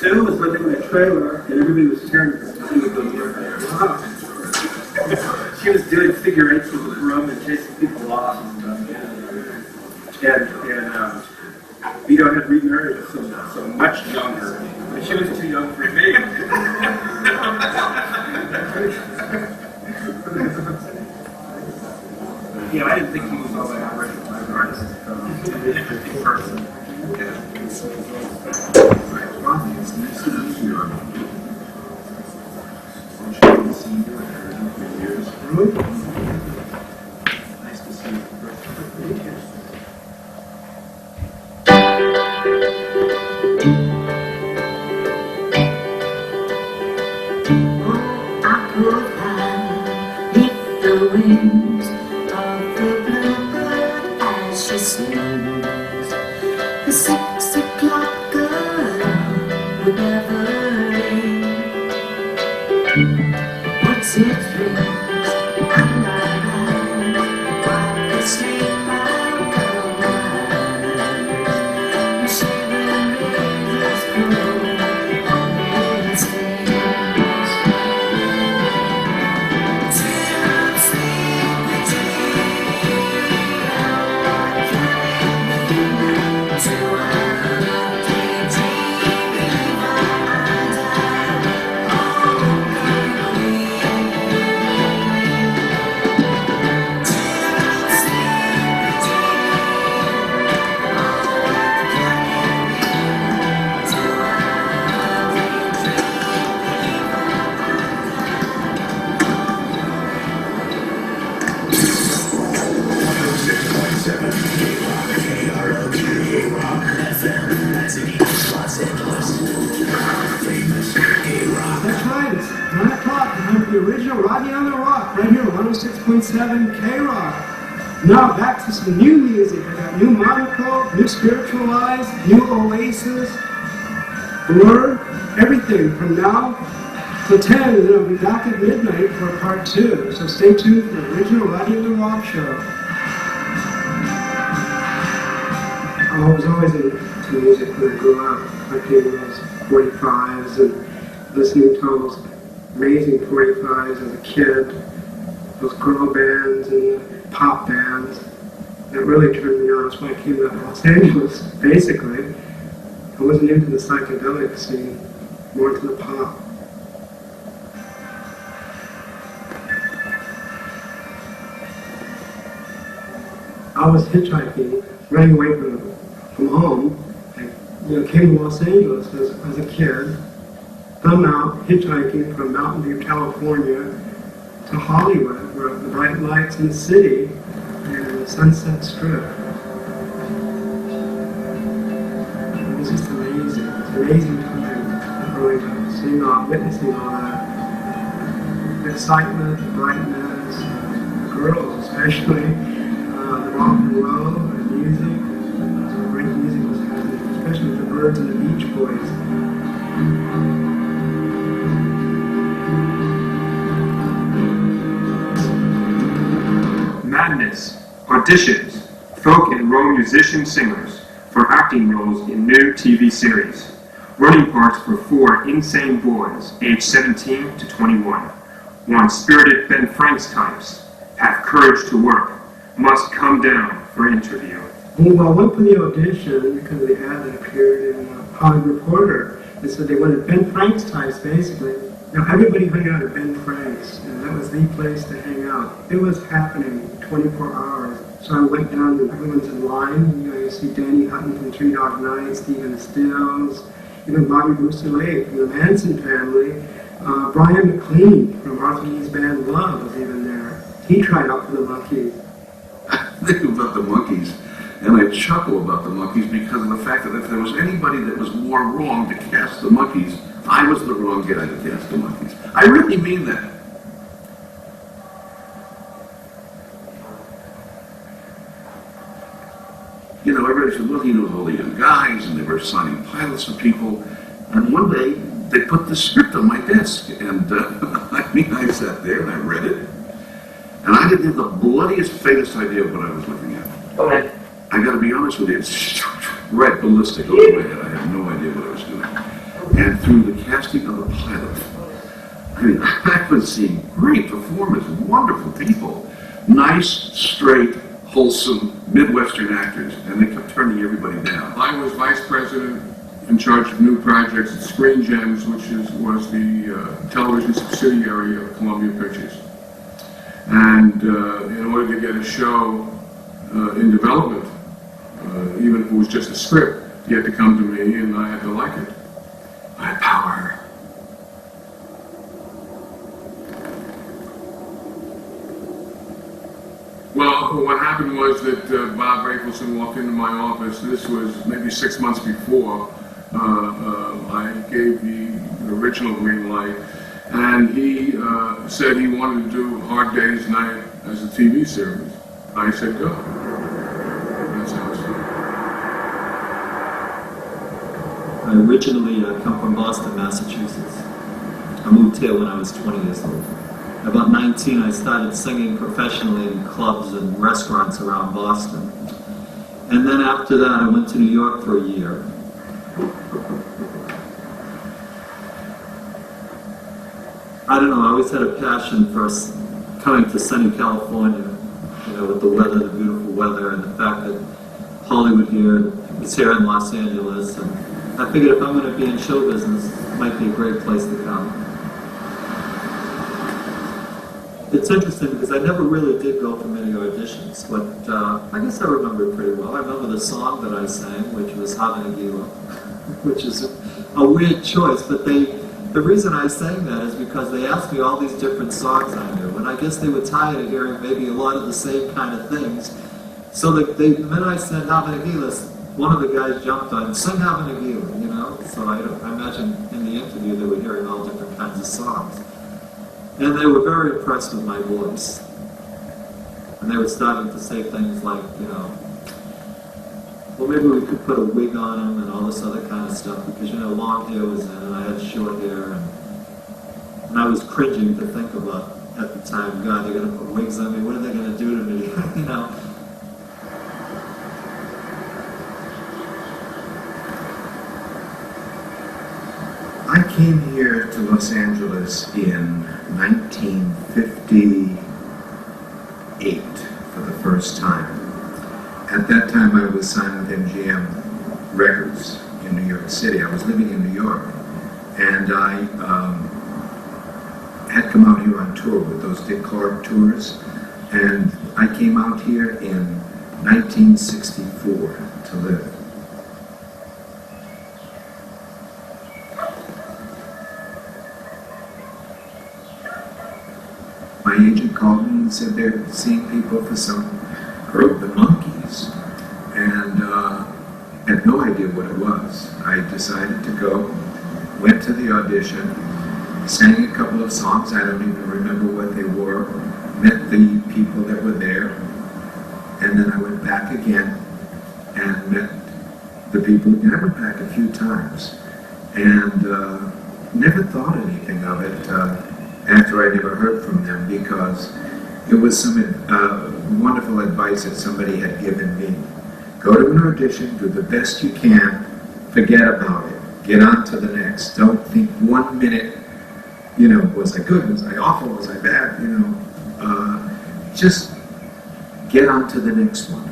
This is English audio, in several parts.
Sue was living in a trailer, and everybody was staring at her. Wow. She was doing figure eights with the broom and chasing people off and stuff. And Vito had remarried so much younger. But she was too young for me. Yeah, I didn't think he was all that great of an artist. Person. Nice to see you. I could beneath the wings of the bluebird as she sings. The 6 o'clock girl would never ring. What's it rings? And I wipe the sleep out of my eyes. Shivering rivers grow on its things. Till I'm sleeping to That's right, it's 9 o'clock. Time for the original Rodney on the Rock, right here, 106.7 K-Rock. Now back to some new music. I got new Monaco, new Spiritualized, new Oasis, Blur, everything from now till 10, and then I'll be back at midnight for part 2. So stay tuned for the original Rodney on the Rock show. I was always into music when I grew up, collecting those 45s and listening to all those amazing 45s as a kid, those girl bands and pop bands. That really turned me on. That's why I came to Los Angeles, basically. I wasn't into the psychedelic scene, more into the pop. I was hitchhiking, running away from home. I came to Los Angeles as a kid. I'm out hitchhiking from Mountain View, California to Hollywood, where the bright lights in the city and the Sunset Strip. It was just amazing. It was an amazing time growing up, witnessing all that. The excitement, the brightness, the girls especially, the rock and roll, the music. Some great music was happening, especially with the Birds and the Beach Boys. Madness auditions folk and role musician singers for acting roles in new TV series. Running parts for 4 insane boys aged 17 to 21. Want spirited Ben Franks types, have courage to work, must come down for interview. Well, I went for the audition because of the ad that appeared in Hollywood Reporter. And so they wanted Ben Franks types, basically. Now, everybody hung out at Ben Franks, and that was the place to hang out. It was happening 24 hours. So I went down, and everyone's in line. You see Danny Hutton from 3 Dog Night, Stephen Stills, even Bobby Boussolet from the Manson family. Bryan McLean from Arthur Lee's band Love was even there. He tried out for the Monkees. I think about the Monkees, and I chuckle about the Monkees because of the fact that if there was anybody that was more wrong to cast the Monkees, I was the wrong guy to cast the Monkees. I really mean that. You know, everybody said, well, he knows all the young guys, and they were signing pilots for people. And one day, they put the script on my desk, and I sat there and I read it, and I didn't have the bloodiest, faintest idea of what I was looking at. Go ahead. I got to be honest with you, it's right ballistic over my head. I had no idea what I was doing. and through the casting of the pilot. I mean, I was seeing great performers, wonderful people, nice, straight, wholesome Midwestern actors, and they kept turning everybody down. I was vice president in charge of new projects at Screen Gems, which was the television subsidiary of Columbia Pictures. And in order to get a show in development, even if it was just a script, you had to come to me and I had to like it. I had power. Well, what happened was that Bob Rafelson walked into my office. This was maybe 6 months before I gave the original green light, and he said he wanted to do Hard Day's Night as a TV series. I said, go. That's how it started. I originally come from Boston, Massachusetts. I moved here when I was 20 years old. At about 19, I started singing professionally in clubs and restaurants around Boston. And then after that, I went to New York for a year. I don't know, I always had a passion for coming to sunny California, you know, with the weather, the beautiful weather, and the fact that Hollywood here is here in Los Angeles. And I figured if I'm going to be in show business, it might be a great place to come. It's interesting because I never really did go for many auditions, but I guess I remember it pretty well. I remember the song that I sang, which was Habanagila, which is a weird choice, but the reason I sang that is because they asked me all these different songs I knew, and I guess they were tired of hearing maybe a lot of the same kind of things. So the minute I said Habanagila, one of the guys jumped on, sing Habanagila, you know? So I imagine in the interview they were hearing all different kinds of songs. And they were very impressed with my voice. And they were starting to say things like, you know, well, maybe we could put a wig on him and all this other kind of stuff, because, you know, long hair was in and I had short hair. And I was cringing to think about at the time, God, they're going to put wigs on me. What are they going to do to me? You know? I came here to Los Angeles in 1958 for the first time. At that time I was signed with MGM Records in New York City. I was living in New York, and I had come out here on tour with those Dick Clark tours, and I came out here in 1964 to live. My agent called me and said they're seeing people for some group, the Monkees, and had no idea what it was. I decided to go, went to the audition, sang a couple of songs, I don't even remember what they were, met the people that were there, and then I went back again and met the people again. I went back a few times and never thought anything of it after I never heard from them, because it was some wonderful advice that somebody had given me. Go to an audition, do the best you can, forget about it, get on to the next. Don't think 1 minute, you know, was I good, was I awful, was I bad, you know. Just get on to the next one.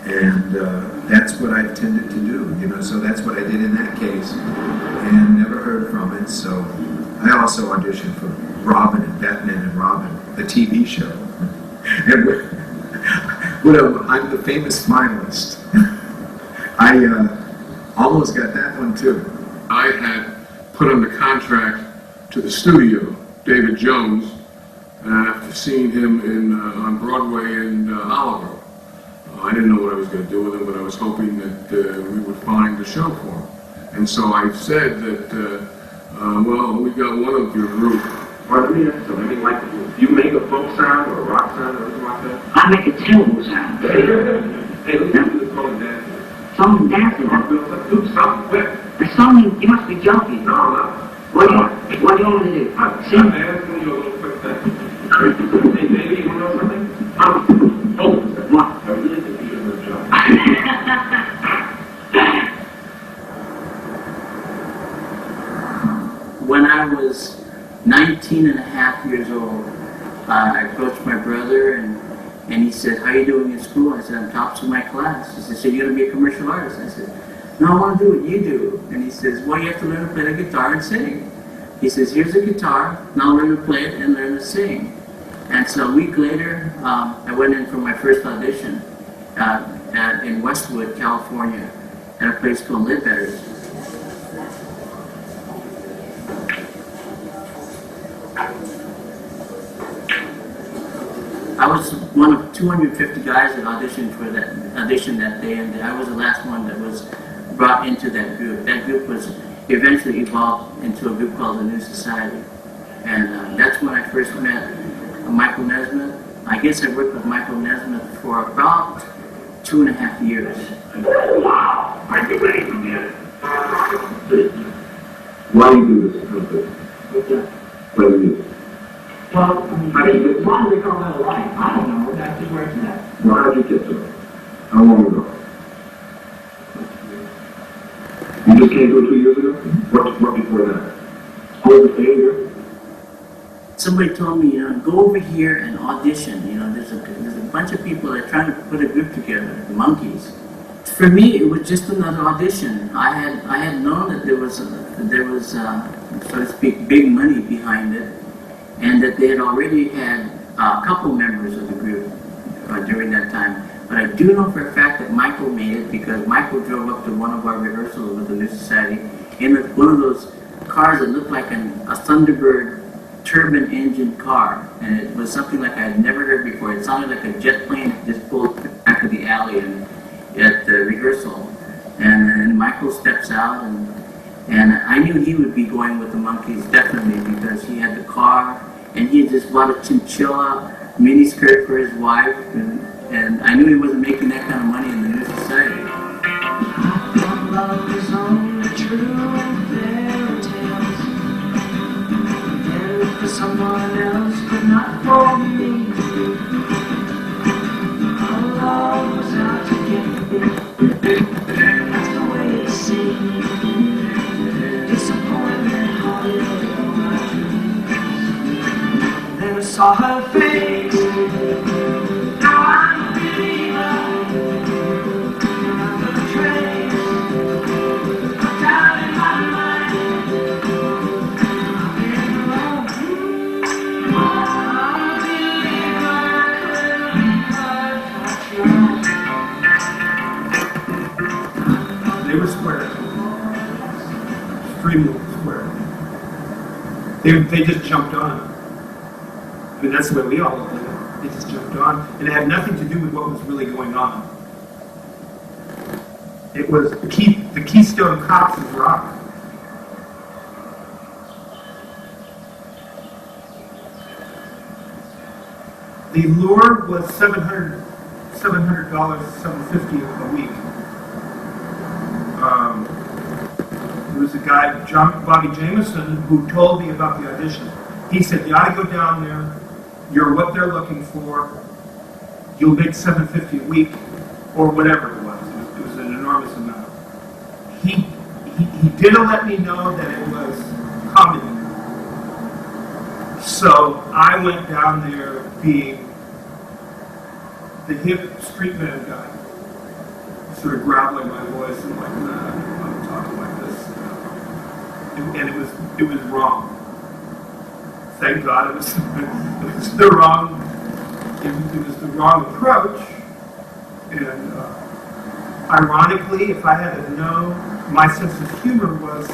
And that's what I tended to do, you know, so that's what I did in that case, and never heard from it. So I also auditioned for Robin and Batman and Robin, the TV show. And I'm the famous finalist. I almost got that one too. I had put under contract to the studio, David Jones, after seeing him on Broadway in Oliver. I didn't know what I was going to do with him, but I was hoping that we would find a show for him. And so I said that, well, we got one of your group. Well, let me ask you, like, do you make a folk sound or a rock sound or anything like that? I make a terrible sound. Hey, let me do this song and dance. Song and dancing? Do something quick. The song, you must be joking. No. What do you want me to do? I'm Sing? asking you a little quick thing. Hey, baby, you want to know something? Oh, What? I really think you should have a job. years old, I approached my brother and he said, "How you doing in school?" I said, "I'm tops of my class." He said, "So you're going to be a commercial artist?" I said, "No, I want to do what you do." And he says, "Well, you have to learn to play the guitar and sing." He says, "Here's a guitar, now learn to play it and learn to sing." And so a week later, I went in for my first audition in Westwood, California, at a place called Ledbetter's. I was one of 250 guys that auditioned for that day, and I was the last one that was brought into that group. That group was eventually evolved into a group called the New Society, and that's when I first met Michael Nesmith. I guess I worked with Michael Nesmith for about 2.5 years. Wow! Are you ready for this? Why do you do this? What's that? Play music. Well, why do they call that a life? I don't know. That's just where it's at. Well, how'd you get to it? How long ago? You just came to it 2 years ago? What before that? All the failure? Somebody told me, go over here and audition. There's a bunch of people that are trying to put a group together, the Monkees. For me, it was just another audition. I had known that there was so to speak, big money behind it, and that they had already had a couple members of the group during that time. But I do know for a fact that Michael made it, because Michael drove up to one of our rehearsals with the New Society in one of those cars that looked like a Thunderbird turbine engine car, and it was something like I had never heard before. It sounded like a jet plane that just pulled back of the alley at the rehearsal. And then Michael steps out, and I knew he would be going with the Monkees definitely, because he had the car, and he had just bought a chinchilla miniskirt for his wife, and I knew he wasn't making that kind of money in the New Society. Love is only true in fairy tales. For someone else, but not for me. Our love was out to get me. That's the way it seemed. Disappointment haunted all my dreams. Then I saw her face. Now I'm a believer. Not a trace. A doubt in my mind. They were square. Extremely square. They just jumped on. I mean, that's the way we all did it. They just jumped on. And it had nothing to do with what was really going on. It was the Keystone Cops of rock. The lure was $700, $750 a week. There was a guy, Bobby Jameson, who told me about the audition. He said, "You ought to go down there. You're what they're looking for. You'll make $750 a week," or whatever it was. It was an enormous amount. He didn't let me know that it was comedy. So I went down there being the hip street man guy, sort of graveling my voice and like, nah, I don't want to talk like this. And it was wrong. Thank God it was the wrong approach. And ironically, if I had to know, my sense of humor was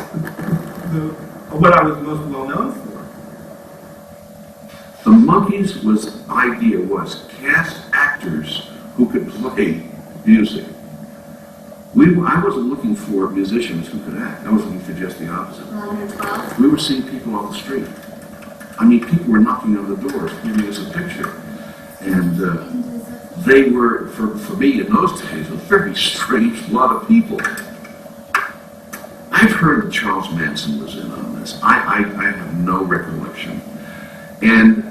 what I was most well known for. The Monkees' idea was cast actors who could play music. I wasn't looking for musicians who could act. I was looking for just the opposite. We were seeing people off the street. I mean, people were knocking on the doors, giving us a picture. And they were, for me in those days, a very strange lot of people. I've heard that Charles Manson was in on this. I have no recollection. And,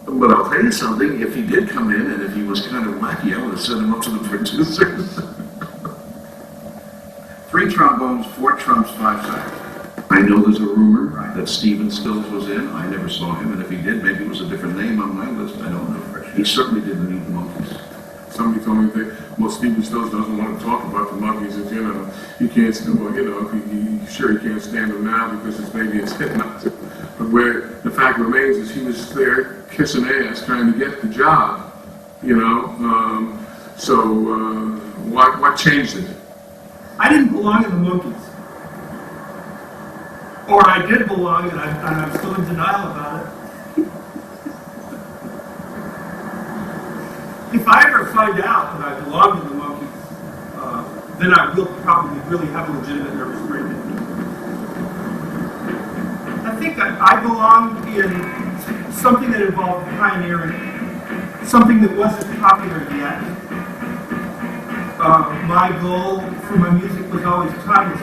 but I'll tell you something, if he did come in and if he was kind of wacky, I would have sent him up to the producers. 3 trombones, 4 trumps, 5 sax. I I know there's a rumor that Stephen Stills was in. I never saw him, and if he did, maybe it was a different name on my list. I don't know. He certainly didn't need the Monkees. Somebody told me that, well, Stephen Stills doesn't want to talk about the Monkees, and you can't, well, sure he can't stand them now because maybe it's hit not to. But where the fact remains is he was there kissing ass trying to get the job, what changed it? I didn't belong in the Monkees. Or I did belong, and I'm still in denial about it. If I ever find out that I belong in the Monkees, then I will probably really have a legitimate nervous breakdown. I think I belong in something that involved pioneering, something that wasn't popular yet. My goal for my music was always timeless.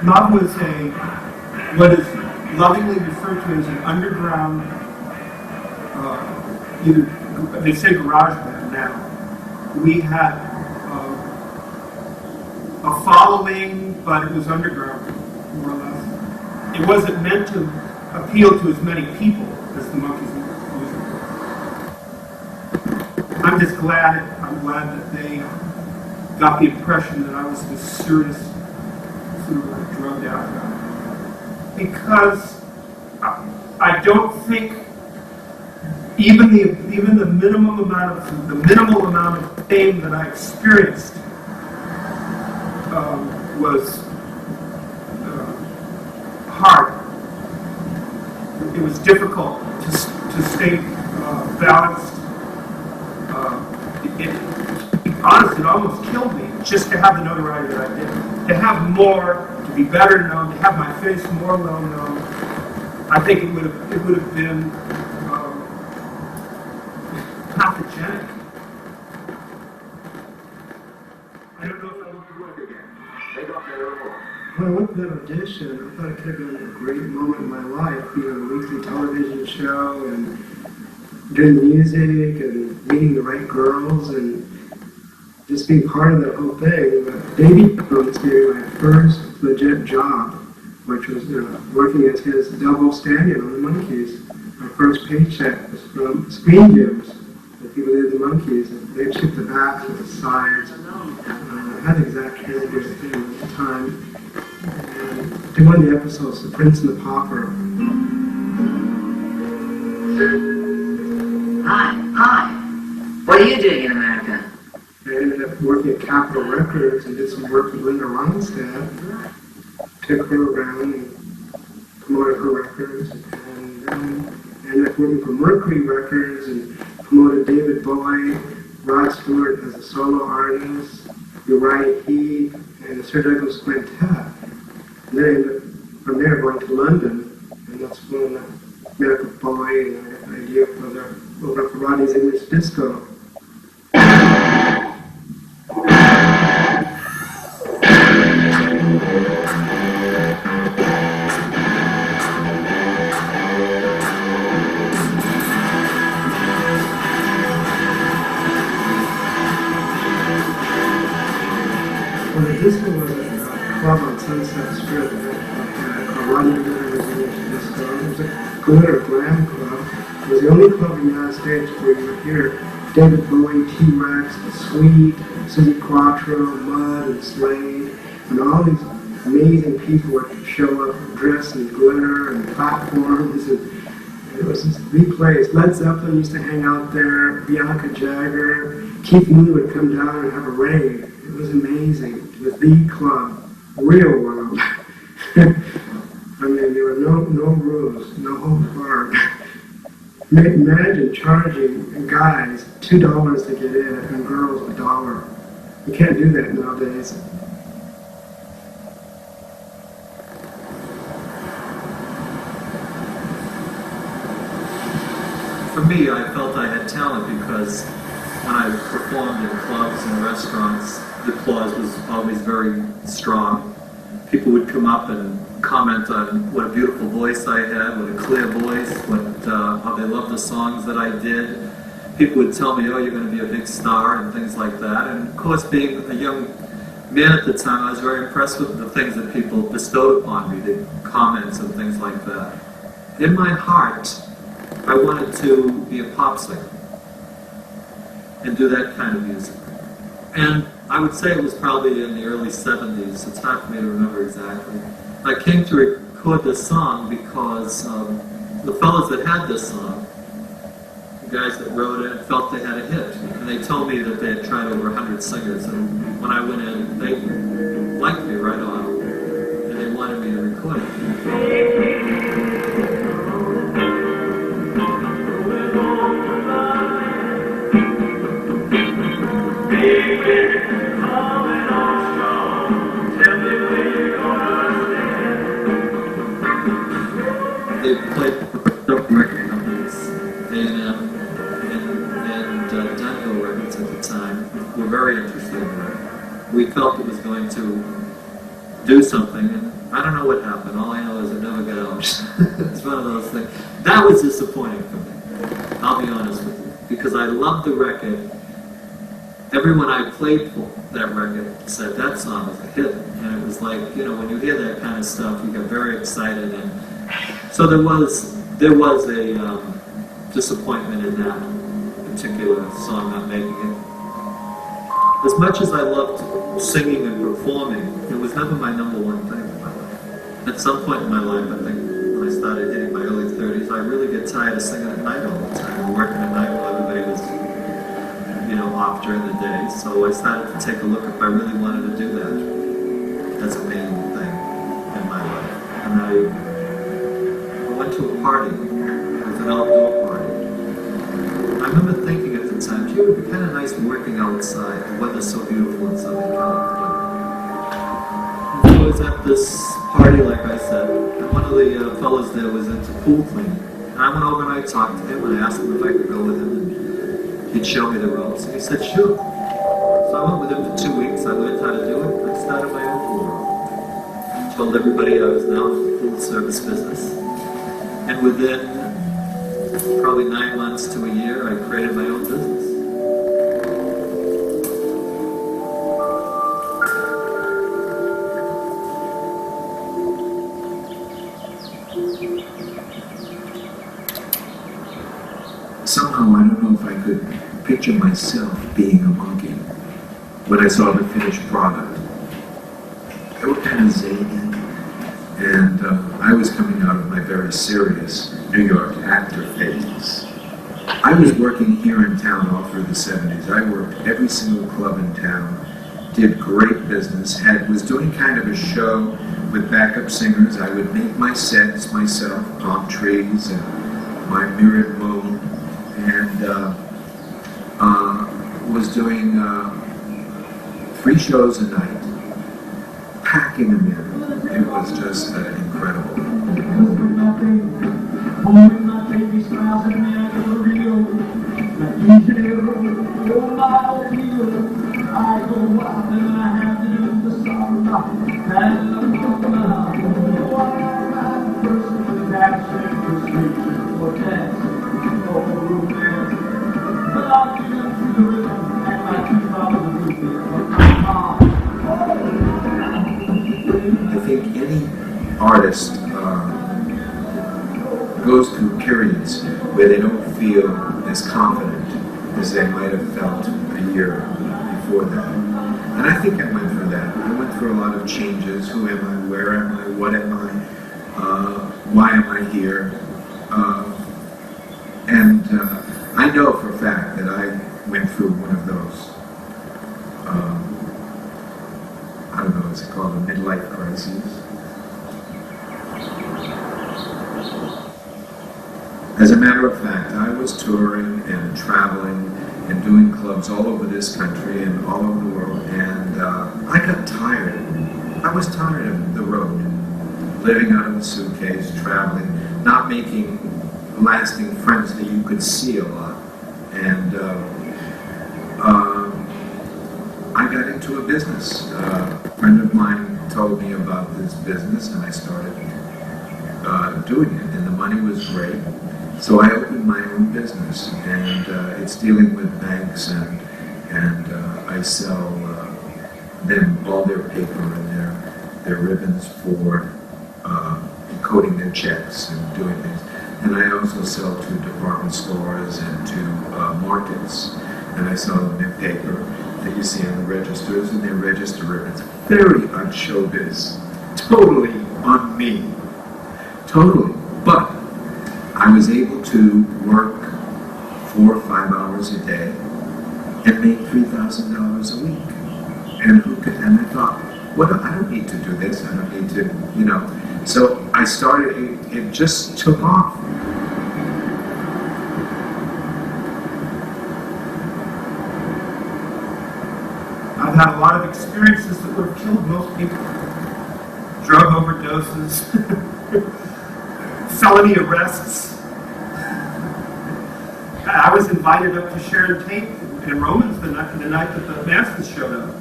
Love was what is lovingly referred to as an underground, they say garage band now. We had a following, but it was underground, more or less. It wasn't meant to appeal to as many people as the Monkees music was. I'm glad that they got the impression that I was this serious, sort of like drugged out guy. Because I don't think even the minimal amount of fame that I experienced was hard. It was difficult to stay balanced. Honestly, it almost killed me just to have the notoriety that I did. To have more, to be better known, to have my face more well known. I think it would have been pathogenic. I don't know if I would work again. When I went to that audition, I thought it could have been a great moment in my life, a weekly television show and doing music and meeting the right girls and just being part of that whole thing. But Davey promised me my first legit job, which was working as his double stand-in on the Monkees. My first paycheck was from Screen Gems, the people who did the Monkees. They'd shoot the backs with the sides. I had the exact character at the time. And did one of the episodes, The Prince and the Pauper. Hi. What are you doing in America? I ended up working at Capitol Records and did some work with Linda Ronstadt. Took her around and promoted her records. And ended up working for Mercury Records and promoted David Bowie, Rod Stewart as a solo artist, Uriah Heep, and the Sir Douglas Quintet. And then I ended up from there going to London, and that's when I met with Bowie and I got an idea for Rodney's English Disco. Well, the disco was a club on Sunset Strip called Rodney's English Disco. It was a glitter glam club. It was the only club in the United States where you would hear David Bowie, T-Rex, The Sweet, Suzi Quatro, Mud, and Slade, and all these amazing people would show up dressed in glitter and platforms, and it was just the place. Led Zeppelin used to hang out there, Bianca Jagger, Keith Moon would come down and have a rave. It was amazing. It was the club, real world. I mean, there were no rules, no holds barred. Imagine charging guys $2 to get in and girls $1. You can't do that nowadays. me, I felt I had talent because when I performed in clubs and restaurants, the applause was always very strong. People would come up and comment on what a beautiful voice I had, what a clear voice, how they loved the songs that I did. People would tell me, oh, you're going to be a big star and things like that. And of course, being a young man at the time, I was very impressed with the things that people bestowed upon me, the comments and things like that. In my heart, I wanted to be a pop singer and do that kind of music. And I would say it was probably in the early 70s. It's hard for me to remember exactly. I came to record this song because the fellas that had this song, the guys that wrote it, felt they had a hit. And they told me that they had tried over 100 singers. And when I went in, they liked me right on. And they wanted me to record it. They played record companies, A&M and Dunhill Records at the time, were very interested in it. We felt it was going to do something, and I don't know what happened. All I know is it never got out. It's one of those things. That was disappointing for me, I'll be honest with you, because I loved the record. Everyone I played for that record said that song was a hit, and it was like, you know, when you hear that kind of stuff, you get very excited, and so there was a disappointment in that particular song not making it. As much as I loved singing and performing, it was never my number one thing in my life. At some point in my life, I think when I started hitting my early 30s, I really get tired of singing at night all the time, and working at night while everybody was, you know, off during the day. So I started to take a look if I really wanted to do that as a main thing in my life. And I went to a party. It was an outdoor party. I remember thinking at the time, gee, it would be kind of nice working outside. The weather's so beautiful in Southern California. And so I was at this party, like I said, and one of the fellows there was into pool cleaning. And I went over and I talked to him, and I asked him if I could go with him, and he'd show me the ropes. And he said, sure. So I went with him for 2 weeks. I learned how to do it. I started my own pool room. Told everybody I was now in the pool service business. And within probably 9 months to a year, I created my own business. Somehow, I don't know if I could picture myself being a monkey when I saw the finished product. They were kind of zany. And I was coming out of my very serious New York actor phase. I was working here in town all through the 70s. I worked every single club in town, did great business, was doing kind of a show with backup singers. I would make my sets myself, palm trees and my mirrored moon, and was doing 3 shows a night, packing them in. It was just incredible. I think any artist goes through periods where they don't feel as confident as they might have felt a year before that. And I think I went through that. I went through a lot of changes. Who am I? Where am I? What am I? Why am I here? I know for a fact that I went through one of those, I don't know, is it called a midlife crisis? As a matter of fact, I was touring and traveling and doing clubs all over this country and all over the world, and I got tired. I was tired of the road, living out of a suitcase, traveling, not making lasting friends that you could see a lot. And I got into a business. A friend of mine told me about this business, and I started doing it, and the money was great. So I opened my own business, and it's dealing with banks, and I sell them all their paper and their ribbons for encoding their checks and doing things. And I also sell to department stores and to markets, and I sell them their paper that you see on the registers, and their register ribbons. Very on showbiz, totally on me, totally. But I was able to work 4 or 5 hours a day and make $3,000 a week. And and I thought, well, I don't need to do this. I don't need to, you know. So I started. It just took off. I've had a lot of experiences that would have killed most people. Drug overdoses, felony arrests. I was invited up to Sharon Tate in Romans the night that the Mansons showed up.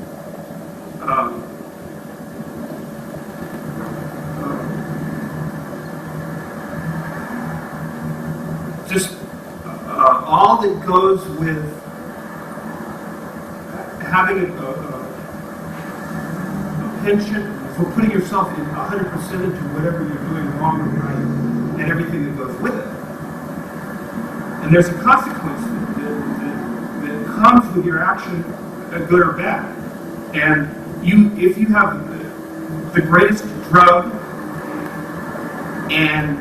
All that goes with having a pension, for putting yourself in 100% into whatever you're doing wrong or right, and everything that goes with it. And there's a consequence that comes with your action, good or bad. And if you have the greatest drug, and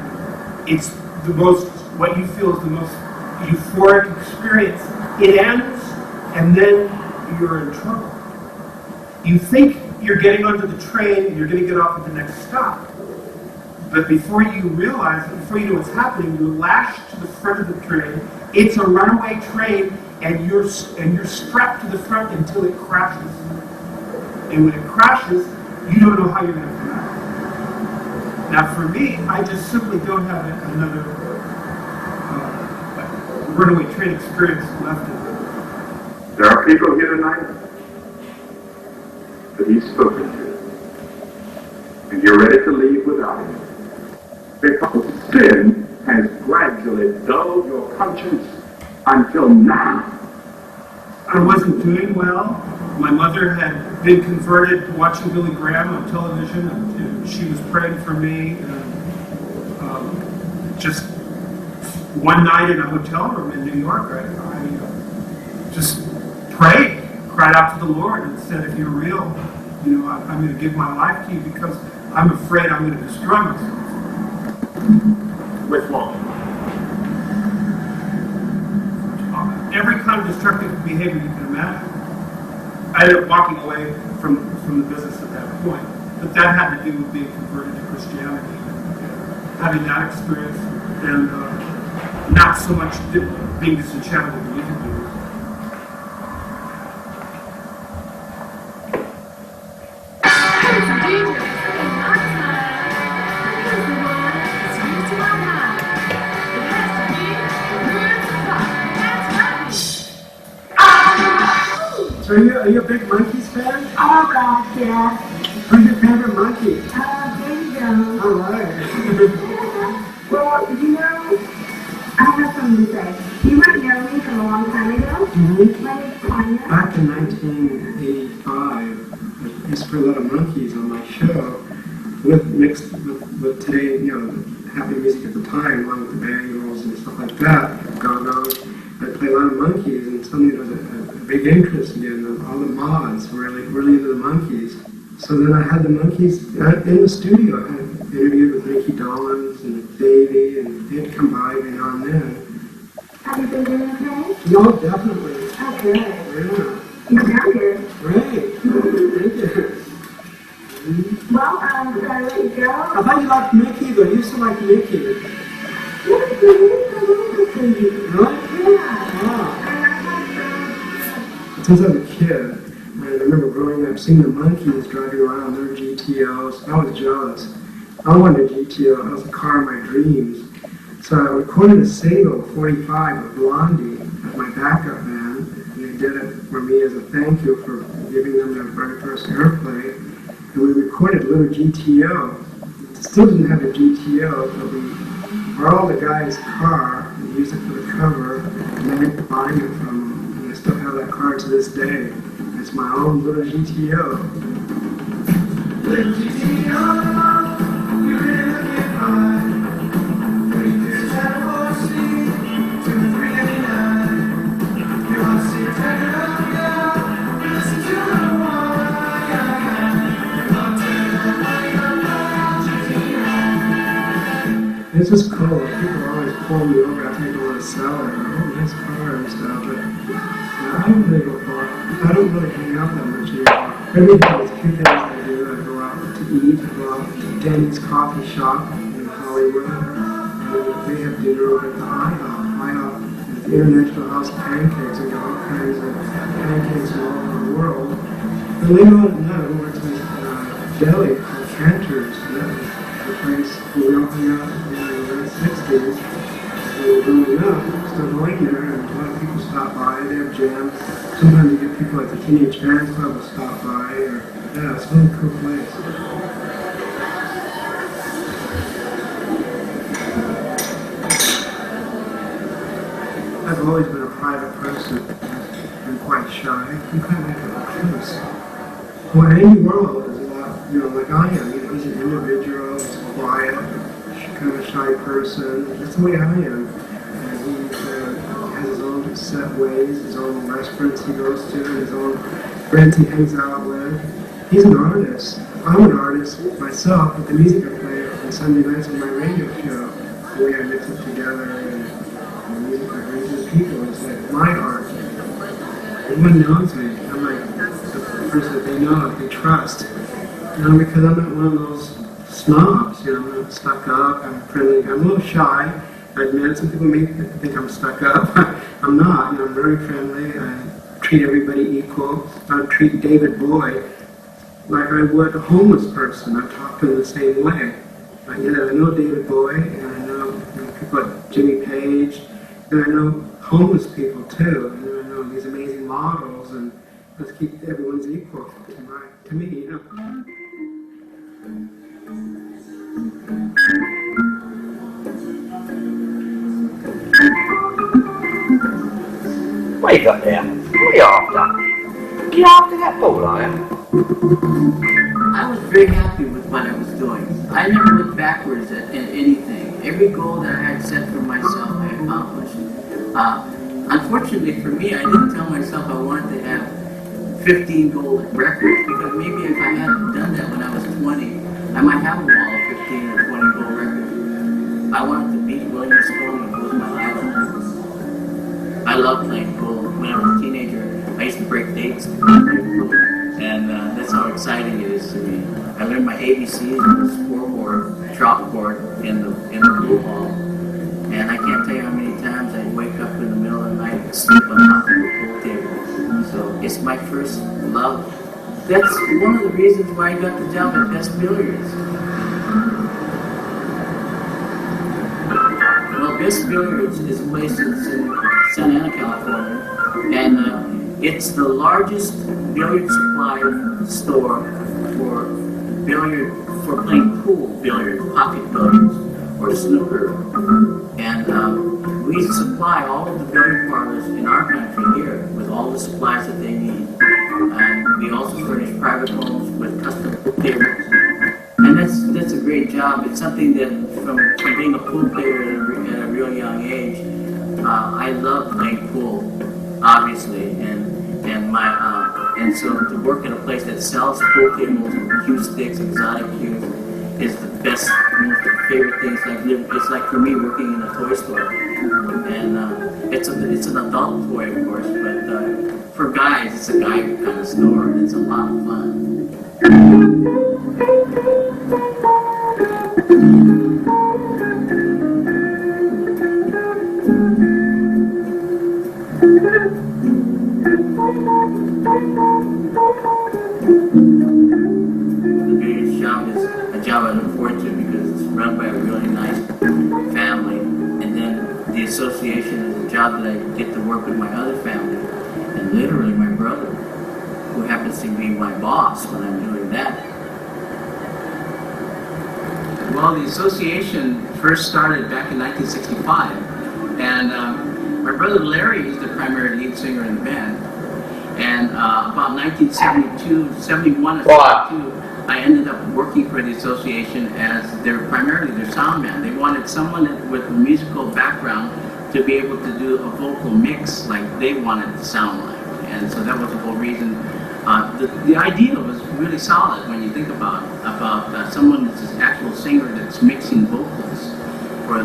it's the most, what you feel is the most euphoric experience, it ends, and then you're in trouble. You think you're getting onto the train, you're going to get off at the next stop. But before you realize, before you know what's happening, you're lashed to the front of the train. It's a runaway train, and you're strapped to the front until it crashes. And when it crashes, you don't know how you're going to come out. Now, for me, I just simply don't have another runaway train experience left in me. There are people here tonight that he's spoken to, and you're ready to leave without him. Because sin has gradually dulled your conscience until now. I wasn't doing well. My mother had been converted watching Billy Graham on television, and she was praying for me. And, just one night in a hotel room in New York, I just prayed, cried out to the Lord, and said, "If you're real, you know, I'm going to give my life to you because I'm afraid I'm going to destroy myself." With what? Every kind of destructive behavior you can imagine. I ended up walking away from the business at that point, but that had to do with being converted to Christianity, and having that experience, and not so much being disenchanted with music videos. So are you a big Monkees fan? Oh gosh, yeah. Who's your favorite Monkee? There you go. All right. Well, you know, I have something to say. You might know me from a long time ago. Mm-hmm. My name's Tanya. Back in 1985, I used to put a lot of Monkees on my show, mixed with today, you know, happy music at the time, along with the Bangles and stuff like that, Go-Go's. I play a lot of Monkees, and suddenly there was a big interest again. All the mods were really into the Monkees. So then I had the Monkees in the studio. I had interviewed with Mickey Dolenz and Davey, and they'd come by every now and then. Have you been doing okay? No, definitely. Oh, good. Yeah. You sound good. Great. Thank you. Well, should I let you go? I thought you liked Mickey, though. You used to like Mickey. Yes, we used to listen to you. Really? Yeah. Wow. Since I was a kid, I remember growing up seeing the Monkees driving around their GTOs. I was jealous. I wanted a GTO. That was the car of my dreams. So I recorded a single, 45, of Blondie as my backup band, and they did it for me as a thank you for giving them their very first airplay. And we recorded a little GTO. Still didn't have a GTO, but we borrowed the guy's car and used it for the cover, and then ended up buying it from him. And I still have that car to this day. It's my own little GTO. Little GTO, you really get high. This is cool. People always pull me over after they want to sell it. Oh, nice car and stuff. But I don't really go far. I don't really hang out that much anymore. Every day, there's a few things I do. I go out to eat. I go out to Denny's coffee shop in Hollywood. And we have dinner over at the IHOP. IHOP is the International House of Pancakes. We got all kinds of pancakes from all over the world. And later on at night, over to this deli called Cantor's. The place where we all hung out in the late 60s. And we were growing up, still going there, and a lot of people stop by. They have jams. Sometimes you get people at the Teenage Fans Club will stop by. Yeah, it's a really cool place. I've always been a private person. I'm quite shy. I'm kind of like a recluse. Well, Andy Warhol is a lot, like I am. He's an individual, he's quiet, kind of a shy person. That's the way I am. And he has his own set ways, his own restaurants he goes to, his own friends he hangs out with. He's an artist. I'm an artist myself with the music I play on Sunday nights on my radio show. The way I mix it together and the music I bring to the people is like my art. Everyone knows me. I'm like the person that they know, they trust. Because I'm not one of those snobs, I'm not stuck up, I'm friendly, I'm a little shy, I admit, some people may think I'm stuck up, I'm not, I'm very friendly, I treat everybody equal, I treat David Bowie like I would a homeless person, I talk to him the same way. I know David Bowie, and I know people like Jimmy Page, and I know homeless people too, and I know these amazing models, and let's keep everyone's equal to me, What you got there? What are you after? You after that ball, are you? I was very happy with what I was doing. I never looked backwards at anything. Every goal that I had set for myself, I accomplished. Unfortunately for me, I didn't tell myself I wanted to have 15 gold records, because maybe if I hadn't done that when I was 20, I might have a wall of 15 or 20 gold records. I wanted to beat William Stone, and was my idol. I loved playing pool. When I was a teenager, I used to break dates to play pool, and that's how exciting it is to me. I learned my ABCs on the scoreboard, chalkboard in the pool hall, and I can't tell you how many times I'd wake up in the middle of the night and sleep on top of the pool table. So it's my first love. That's one of the reasons why I got the job at Best Billiards. Well, Best Billiards is a place in Santa Ana, California, and it's the largest billiard supply store for playing pool billiard, pocket billiards, or snooker. And we supply all of the billiard parlors in our country here with all the supplies that they need. And we also furnish private homes with custom tables. And that's a great job. It's something that from being a pool player at a real young age, I love playing pool, obviously, and so to work at a place that sells pool tables and cue sticks, exotic cues, is the best, most favorite thing. It's like for me working in a toy store, and it's an adult toy, of course, but for guys, it's a guy kind of store, and it's a lot of fun. The biggest job is a job I look forward to because it's run by a really nice family, association is a job that I get to work with my other family, and literally my brother, who happens to be my boss when I'm doing that. Well, the association first started back in 1965, and my brother Larry is the primary lead singer in the band. And about 1972, 71 or 72, I ended up working for the association as primarily their sound man. They wanted someone with a musical background to be able to do a vocal mix like they wanted it to sound like. And so that was the whole reason. The idea was really solid when you think about someone that's an actual singer that's mixing vocals for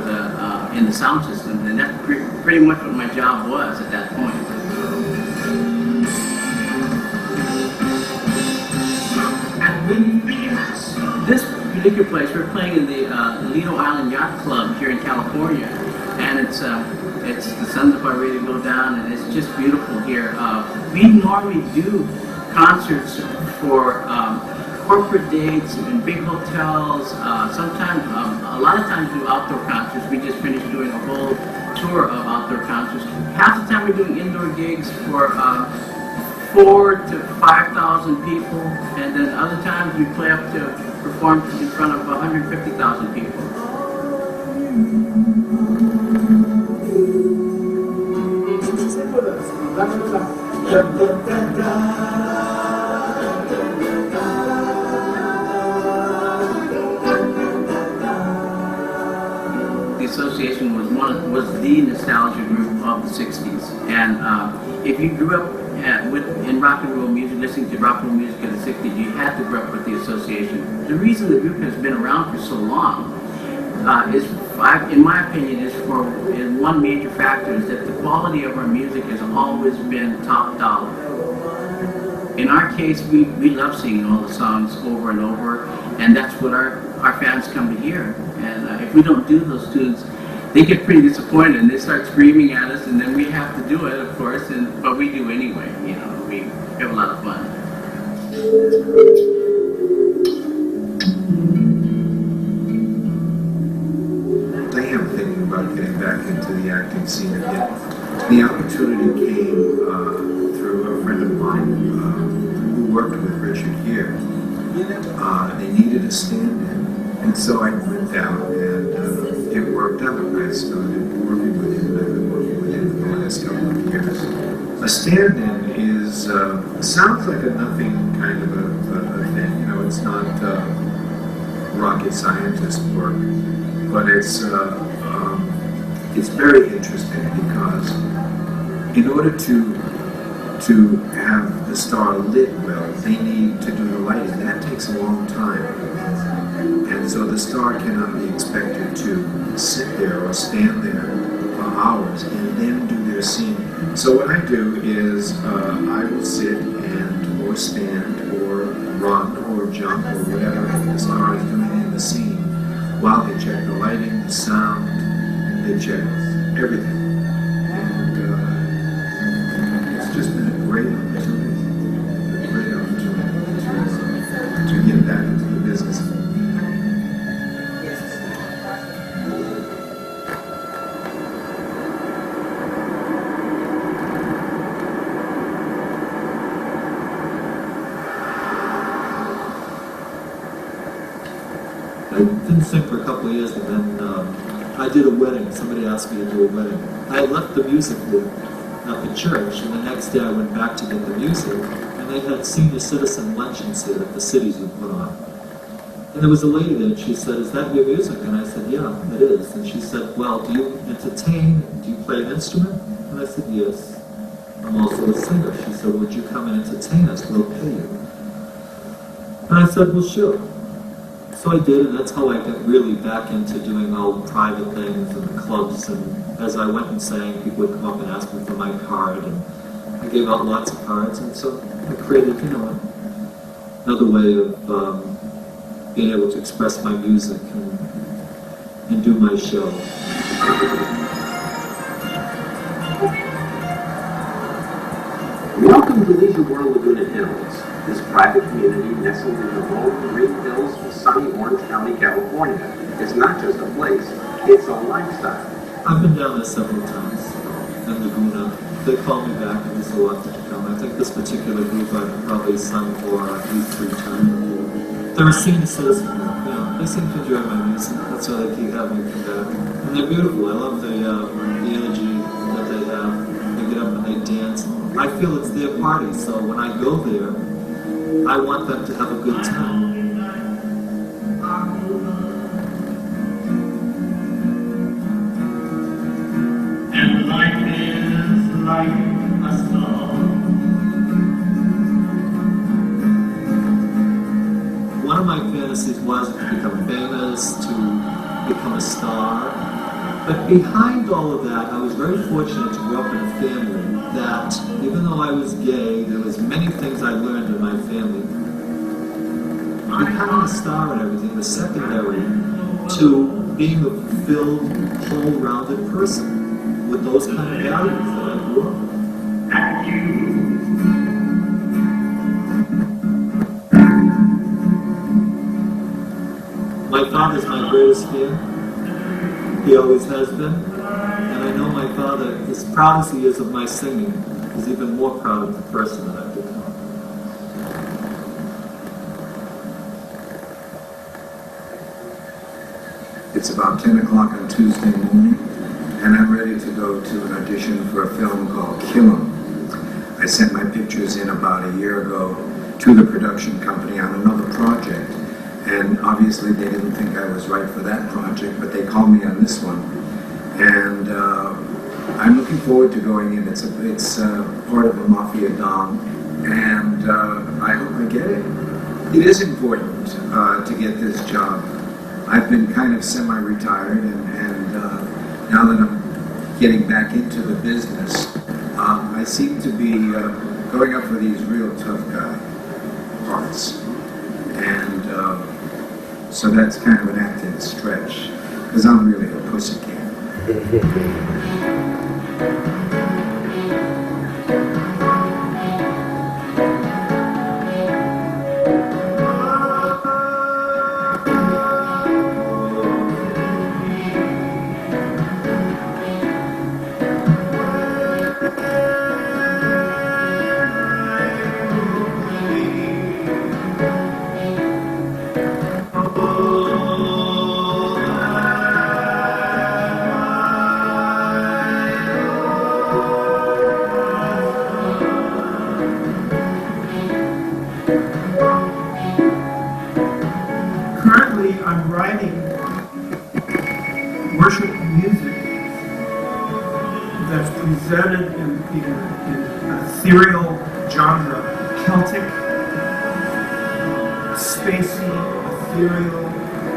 in the sound system, and that's pretty much what my job was at that point. This particular place, we're playing in the Lido Island Yacht Club here in California, and it's the sun's about ready to go down, and it's just beautiful here. We normally do concerts for corporate dates in big hotels. Sometimes, a lot of times we do outdoor concerts. We just finished doing a whole tour of outdoor concerts. Half the time we're doing indoor gigs for 4,000 to 5,000 people, and then other times we play up to perform in front of 150,000 people. The association was the nostalgia group of the 60s, and if you grew up in rock and roll music, listening to rock and roll music in the 60s, you had to grow up with the association. The reason the group has been around for so long in my opinion, is one major factor is that the quality of our music has always been top dollar. In our case, we love singing all the songs over and over, and that's what our fans come to hear. And if we don't do those tunes, they get pretty disappointed and they start screaming at us, and then we have to do it, of course, but we do anyway. You know, we have a lot of fun. I am thinking about getting back into the acting scene again. The opportunity came through a friend of mine who worked with Richard here. They needed a stand-in, and so I went down, and it worked out. I started working with him, and I've been working with him for the last couple of years. A stand-in sounds like a nothing kind of a thing. You know, it's not rocket scientist work, but it's very interesting because in order to have the star lit well, they need to do the lighting. That takes a long time. And so the star cannot be expected to sit there or stand there for hours and then do their scene. So what I do is I will sit or stand or run or jump or whatever the star is doing in the scene while they check the lighting, the sound, they check everything. And it's just been a great opportunity to get back into the business. I didn't sing for a couple of years, and then I did a wedding. Somebody asked me to do a wedding. I had left the music group at the church, and the next day I went back to get the music, and they had senior citizen luncheons here that the cities would put on. And there was a lady there, and she said, "Is that your music?" And I said, "Yeah, it is." And she said, "Well, do you entertain? Do you play an instrument?" And I said, "Yes. I'm also a singer." She said, "Would you come and entertain us? We'll pay you." And I said, "Well, sure." So I did, and that's how I got really back into doing all the private things and the clubs. And as I went and sang, people would come up and ask me for my card, and I gave out lots of cards. And so I created, another way of being able to express my music and do my show. Welcome to Leisure World Laguna Hills. This private community nestled in the rolling green hills of sunny Orange County, California. It's not just a place, it's a lifestyle. I've been down there several times, in Laguna. They call me back every so often to come. I think this particular group I've probably sung for at least 3 times. They're a senior citizen group, yeah. They seem to enjoy my music. That's why they keep having me come back. And they're beautiful. I love the energy that they have. They get up and they dance. I feel it's their party, so when I go there, I want them to have a good time. And life is like a song. One of my fantasies was to become famous, to become a star. But behind all of that, I was very fortunate to grow up in a family that, even though I was gay, there was many things I learned in my family. Becoming a star and everything was secondary to being a fulfilled, whole-rounded person with those kind of values that I grew up with. My father's my greatest fear. He always has been. And I know my father, as proud as he is of my singing, is even more proud of the person that I've become. It's about 10 o'clock on Tuesday morning, and I'm ready to go to an audition for a film called Kill 'Em. I sent my pictures in about a year ago to the production company on another project, and obviously they didn't think I was right for that project, but they called me on this one. And I'm looking forward to going in. It's part of a mafia don, and I hope I get it. It is important to get this job. I've been kind of semi-retired, and now that I'm getting back into the business, I seem to be going up for these real tough guy parts. And so that's kind of an active stretch, because I'm really a pussycat. Currently, I'm writing worship music that's presented in an ethereal genre, Celtic, spacey, ethereal,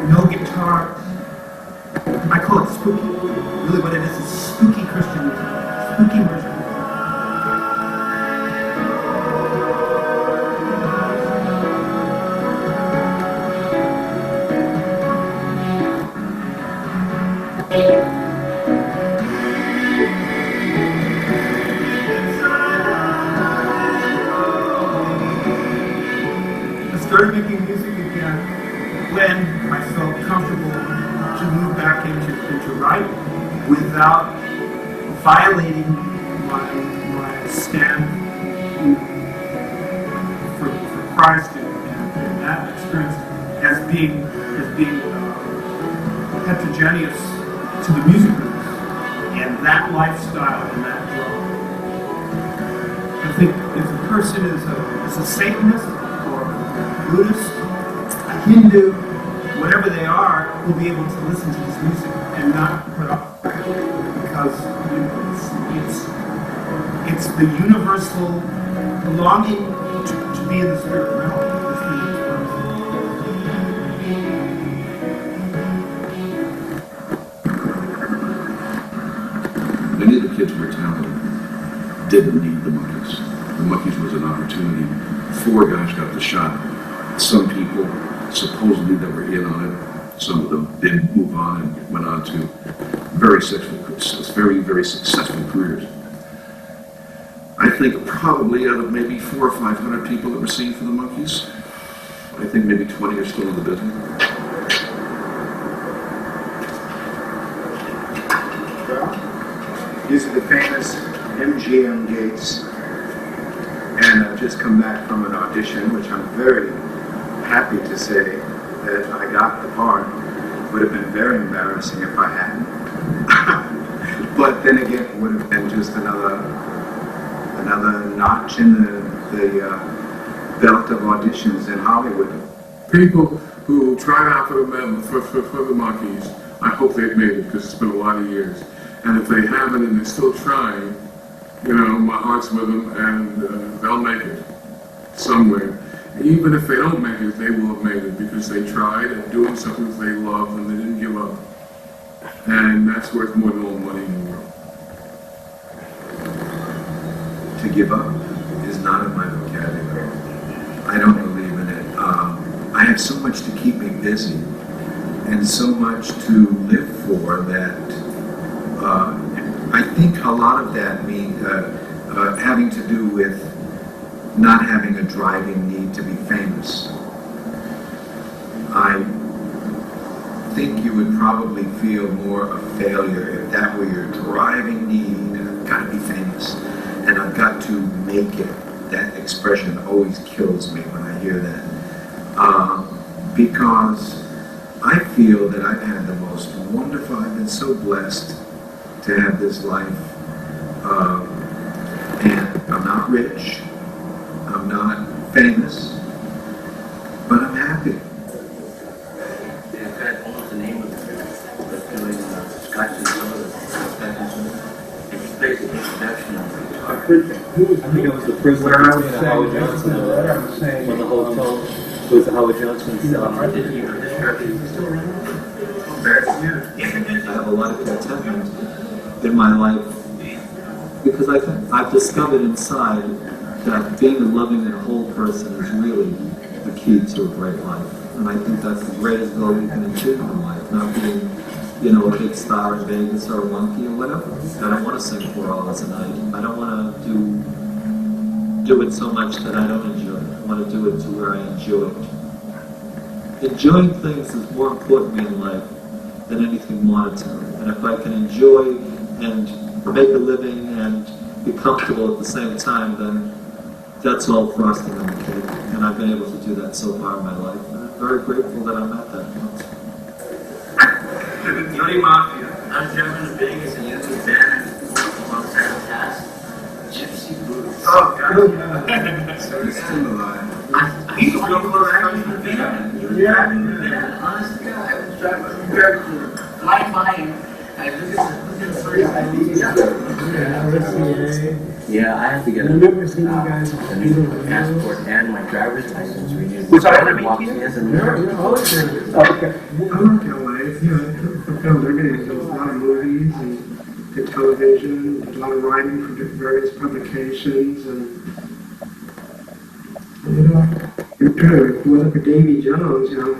no guitar. I call it spooky. Really what it is spooky Christian music, spooky worship. I started making music again when I felt comfortable to move back into writing without violating my stand for Christ and that experience as being heterogeneous to the music business and that lifestyle and that draw. I think if a person is a Satanist or a Buddhist, a Hindu, whatever they are, will be able to listen to this music and not put up because it's the universal longing to be in the spirit realm. Many of the kids who were talented didn't need the monkeys. The monkeys was an opportunity. 4 guys got the shot. Some people supposedly that were in on it, some of them did move on and went on to very, very successful careers. I think probably out of maybe 400 or 500 people that were singing for the monkeys, I think maybe 20 are still in the business. These are the famous MGM gates. And I've just come back from an audition, which I'm very happy to say that I got the part. Would have been very embarrassing if I hadn't. But then again, it would have been just another notch in the belt of auditions in Hollywood. People who tried out for the Monkees, I hope they've made it, because it's been a lot of years. And if they haven't and they're still trying, you know, my heart's with them, and they'll make it somewhere. Even if they don't make it, they will have made it, because they tried and doing something that they loved and they didn't give up. And that's worth more than all the money in the world. To give up is not in my vocabulary. I don't believe in it. I have so much to keep me busy and so much to live for that I think a lot of that having to do with not having a driving need to be famous. I think you would probably feel more a failure if that were your driving need. I've got to be famous and I've got to make it. That expression always kills me when I hear that. Because I feel that I've had the most wonderful, I've been so blessed to have this life. And I'm not rich, I'm not famous, but I'm happy. Is that almost the name of the feeling Scotch and soda? It plays an introduction of I think it was the first time I was Howard Johnson when the whole tone was Howard Johnson's. I have a lot of contentment in my life because I think I've discovered inside that being a loving and whole person is really the key to a great life. And I think that's the greatest goal you can achieve in life, not being, you know, a big star in Vegas or a monkey or whatever. I don't want to sing 4 hours a night. I don't want to do it so much that I don't enjoy it. I want to do it to where I enjoy it. Enjoying things is more important to me in life than anything monetary. And if I can enjoy and make a living and be comfortable at the same time, then that's all frosting on the cake. And I've been able to do that so far in my life. And I'm very grateful that I'm at that point. Yuri Mafia. I'm driving to Vegas and using Banner alongside the cast. Gypsy Boots. Oh, God. So he's still alive. He's still around in the van. Yeah. Honest to God, I was driving flying by him. I look at the first Yeah, I have to get a new passport and my driver's license renewed. Which I walked in as a new Okay. I like LA. You know, I filmed everything. There's a lot of movies and did television, a lot of writing for various publications, and you know, if it wasn't for Davy Jones, you know,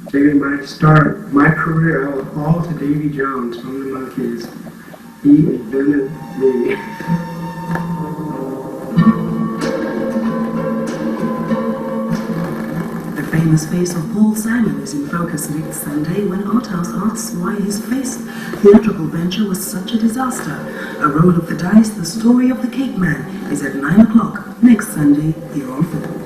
taking my start, my career, all to Davy Jones from the Monkees. He invented me. The famous face of Paul Simon is in focus next Sunday when Arthouse asks why his theatrical venture was such a disaster. A roll of the dice, the story of the Cake Man, is at 9 o'clock next Sunday here on film.